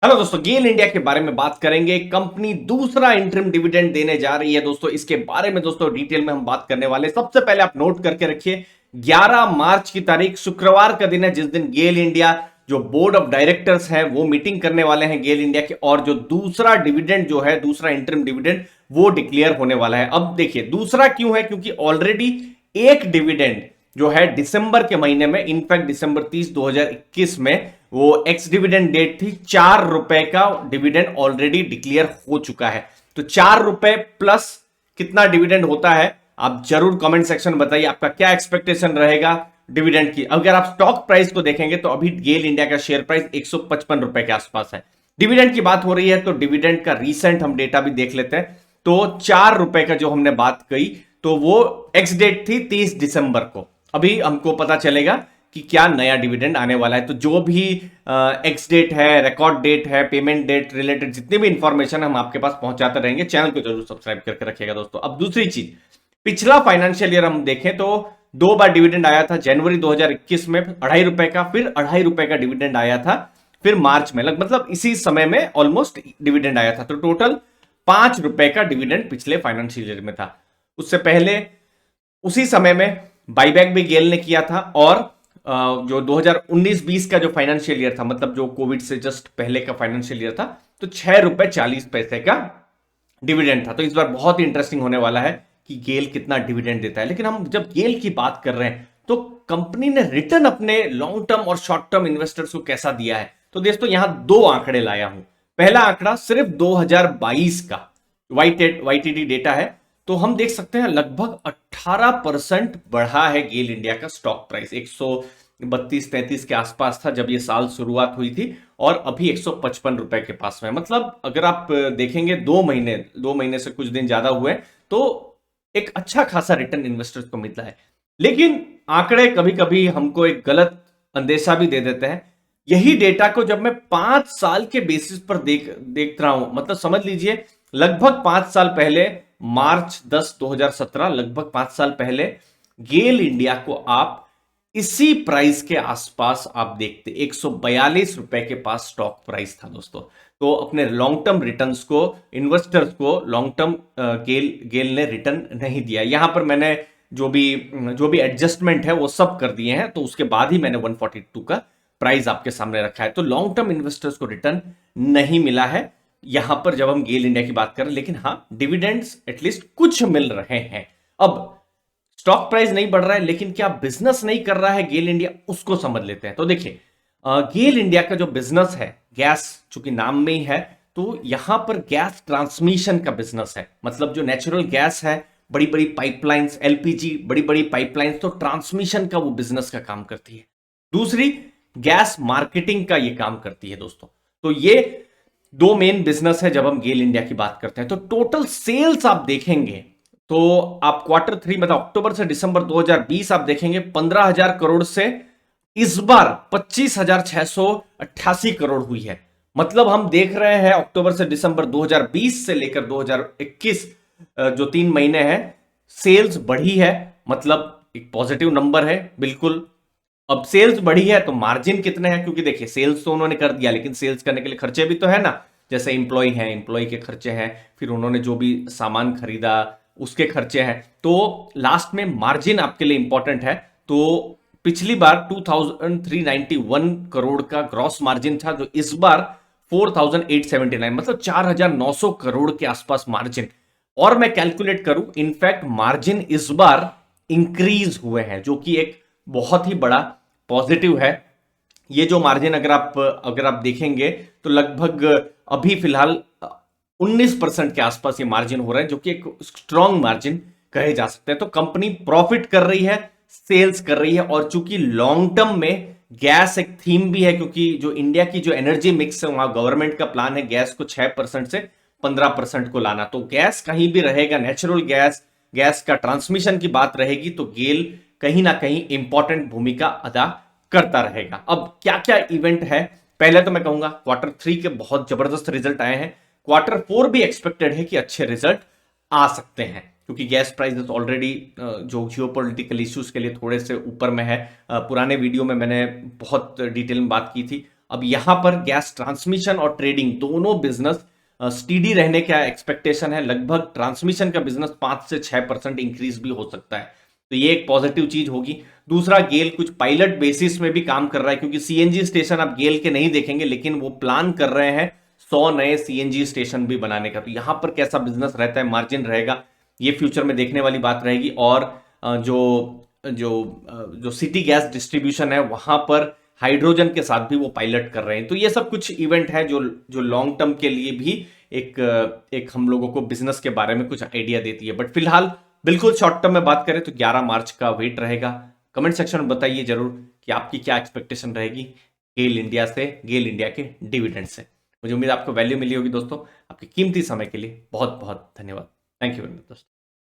Hello दोस्तों, गेल India के बारे में बात करेंगे। कंपनी दूसरा इंटरिम डिविडेंड देने जा रही है दोस्तों। इसके बारे में दोस्तों डिटेल में हम बात करने वाले हैं। सबसे पहले आप नोट करके रखिए, 11 मार्च की तारीख शुक्रवार का दिन है, जिस दिन गेल इंडिया जो बोर्ड ऑफ डायरेक्टर्स है वो मीटिंग करने वाले हैं गेल इंडिया के, और जो दूसरा डिविडेंड जो है, दूसरा इंटरिम डिविडेंड वो डिक्लेयर होने वाला है। अब देखिए दूसरा क्यों है, क्योंकि ऑलरेडी एक डिविडेंड जो है दिसंबर के महीने में, इनफैक्ट दिसंबर 30 2021 में वो एक्स डिविडेंड डेट थी, 4 रुपए का डिविडेंड ऑलरेडी डिक्लेयर हो चुका है। तो 4 रुपए प्लस कितना डिविडेंड होता है, आप जरूर कमेंट सेक्शन में बताइए आपका क्या एक्सपेक्टेशन रहेगा डिविडेंड की। अगर आप स्टॉक प्राइस को देखेंगे तो अभी गेल इंडिया का शेयर प्राइस 155 रुपए के आसपास है। डिविडेंड की बात हो रही है तो डिविडेंड का रीसेंट हम डेटा भी देख लेते हैं। तो 4 रुपए का जो हमने बात कही, तो वो एक्स डेट थी 30 दिसंबर को। अभी हमको पता चलेगा कि क्या नया डिविडेंड आने वाला है। तो जो भी एक्स डेट है, रिकॉर्ड डेट है, पेमेंट डेट रिलेटेड जितनी भी इंफॉर्मेशन हम आपके पास पहुंचाते रहेंगे। चैनल को जरूर सब्सक्राइब करके रखिएगा दोस्तों। अब दूसरी चीज, पिछला फाइनेंशियल ईयर हम देखें तो 2 बार डिविडेंड आया था। जनवरी 2021 में 2.5 रुपए का, फिर 2.5 रुपए का डिविडेंड आया था, फिर मार्च में मतलब इसी समय में ऑलमोस्ट डिविडेंड आया था। तो टोटल 5 रुपए का डिविडेंड पिछले फाइनेंशियल ईयर में था। उससे पहले उसी समय में बाईबैक भी गेल ने किया था, और जो 2019-20 का जो फाइनेंशियल ईयर था, मतलब जो कोविड से जस्ट पहले का फाइनेंशियल ईयर था, तो 6 रुपए 40 पैसे का डिविडेंड था। तो इस बार बहुत ही इंटरेस्टिंग होने वाला है कि गेल कितना डिविडेंड देता है। लेकिन हम जब गेल की बात कर रहे हैं तो कंपनी ने रिटर्न अपने लॉन्ग टर्म और शॉर्ट टर्म इन्वेस्टर्स को कैसा दिया है, तो दोस्तों यहां दो आंकड़े लाया हूं। पहला आंकड़ा सिर्फ 2022 का वाईटीडी डेटा है। तो हम देख सकते हैं लगभग 18% बढ़ा है गेल इंडिया का स्टॉक प्राइस। 132-33 के आसपास था जब ये साल शुरुआत हुई थी, और अभी 155 रुपए के पास में। मतलब अगर आप देखेंगे 2 महीने से कुछ दिन ज्यादा हुए, तो एक अच्छा खासा रिटर्न इन्वेस्टर्स को मिलता है। लेकिन आंकड़े कभी कभी हमको एक गलत अंदेशा भी दे देते हैं। यही डेटा को जब मैं 5 साल के बेसिस पर देख रहा हूं, मतलब समझ लीजिए लगभग 5 साल पहले, मार्च 10 2017, लगभग 5 साल पहले गेल इंडिया को आप इसी प्राइस के आसपास आप देखते, 142 रुपए के पास स्टॉक प्राइस था दोस्तों। तो अपने लॉन्ग टर्म रिटर्न्स को, इन्वेस्टर्स को लॉन्ग टर्म गेल ने रिटर्न नहीं दिया। यहां पर मैंने जो भी एडजस्टमेंट है वो सब कर दिए हैं, तो उसके बाद ही मैंने 142 का प्राइस आपके सामने रखा है। तो लॉन्ग टर्म इन्वेस्टर्स को रिटर्न नहीं मिला है यहां पर जब हम गेल इंडिया की बात करें। लेकिन हाँ, डिविडेंड्स एटलीस्ट कुछ मिल रहे हैं। अब स्टॉक प्राइस नहीं बढ़ रहा है, लेकिन क्या बिजनेस नहीं कर रहा है गेल इंडिया, उसको समझ लेते हैं। तो देखिए, गेल इंडिया का जो बिजनेस है, गैस चूंकि नाम में ही है, तो यहां पर गैस ट्रांसमिशन का बिजनेस है। मतलब जो नेचुरल गैस है, बड़ी बड़ी पाइपलाइंस, एलपीजी, बड़ी बड़ी पाइपलाइंस, तो ट्रांसमिशन का वो बिजनेस का काम करती है। दूसरी, गैस मार्केटिंग का ये काम करती है दोस्तों। तो ये दो मेन बिजनेस है जब हम गेल इंडिया की बात करते हैं। तो टोटल सेल्स आप देखेंगे तो आप क्वार्टर 3 मतलब अक्टूबर से दिसंबर 2020 आप देखेंगे 15,000 करोड़ से इस बार 25,688 करोड़ हुई है। मतलब हम देख रहे हैं अक्टूबर से दिसंबर 2020 से लेकर 2021 जो 3 महीने हैं, सेल्स बढ़ी है। मतलब एक पॉजिटिव नंबर है बिल्कुल। अब सेल्स बढ़ी है तो मार्जिन कितने हैं, क्योंकि देखिए सेल्स तो उन्होंने कर दिया, लेकिन सेल्स करने के लिए खर्चे भी तो है ना। जैसे इंप्लॉय हैं, इंप्लॉय के खर्चे हैं, फिर उन्होंने जो भी सामान खरीदा उसके खर्चे हैं। तो लास्ट में मार्जिन आपके लिए इंपॉर्टेंट है। तो पिछली बार 2,391 करोड़ का ग्रॉस मार्जिन था, जो इस बार 4,879, मतलब 4,900 करोड़ के आसपास मार्जिन। और मैं कैलकुलेट करूं, इनफैक्ट मार्जिन इस बार इंक्रीज हुए हैं, जो कि एक बहुत ही बड़ा पॉजिटिव है। ये जो मार्जिन अगर आप देखेंगे तो लगभग अभी फिलहाल 19% के आसपास ये मार्जिन हो रहा है, जो कि एक स्ट्रॉन्ग मार्जिन कहे जा सकते हैं। तो कंपनी प्रॉफिट कर रही है, सेल्स कर रही है, और चूंकि लॉन्ग टर्म में गैस एक थीम भी है, क्योंकि जो इंडिया की जो एनर्जी मिक्स है, वहां गवर्नमेंट का प्लान है गैस को 6% से 15% को लाना। तो गैस कहीं भी रहेगा, नेचुरल गैस का ट्रांसमिशन की बात रहेगी, तो गेल कहीं ना कहीं इंपॉर्टेंट भूमिका अदा करता रहेगा। अब क्या क्या इवेंट है, पहले तो मैं कहूंगा क्वार्टर 3 के बहुत जबरदस्त रिजल्ट आए हैं। क्वार्टर 4 भी एक्सपेक्टेड है कि अच्छे रिजल्ट आ सकते हैं, क्योंकि गैस प्राइसेस ऑलरेडी जो जियोपॉलिटिकल इश्यूज के लिए थोड़े से ऊपर में है। पुराने वीडियो में मैंने बहुत डिटेल में बात की थी। अब यहां पर गैस ट्रांसमिशन और ट्रेडिंग दोनों बिजनेस स्टीडी रहने का एक्सपेक्टेशन है। लगभग ट्रांसमिशन का बिजनेस 5 से 6% इंक्रीज भी हो सकता है, तो ये एक पॉजिटिव चीज होगी। दूसरा, गेल कुछ पायलट बेसिस में भी काम कर रहा है, क्योंकि सीएनजी स्टेशन आप गेल के नहीं देखेंगे, लेकिन वो प्लान कर रहे हैं 100 नए सीएनजी स्टेशन भी बनाने का। तो यहां पर कैसा बिजनेस रहता है, मार्जिन रहेगा, ये फ्यूचर में देखने वाली बात रहेगी। और जो जो जो सिटी गैस डिस्ट्रीब्यूशन है वहां पर हाइड्रोजन के साथ भी वो पायलट कर रहे हैं। तो ये सब कुछ इवेंट है जो जो लॉन्ग टर्म के लिए भी एक एक हम लोगों को बिजनेस के बारे में कुछ आइडिया देती है। बट फिलहाल बिल्कुल शॉर्ट टर्म में बात करें तो 11 मार्च का वेट रहेगा। कमेंट सेक्शन में बताइए जरूर कि आपकी क्या एक्सपेक्टेशन रहेगी गेल इंडिया से, गेल इंडिया के डिविडेंड से। मुझे उम्मीद आपको वैल्यू मिली होगी दोस्तों। आपके कीमती समय के लिए बहुत बहुत धन्यवाद। थैंक यू वेरी मच दोस्तों।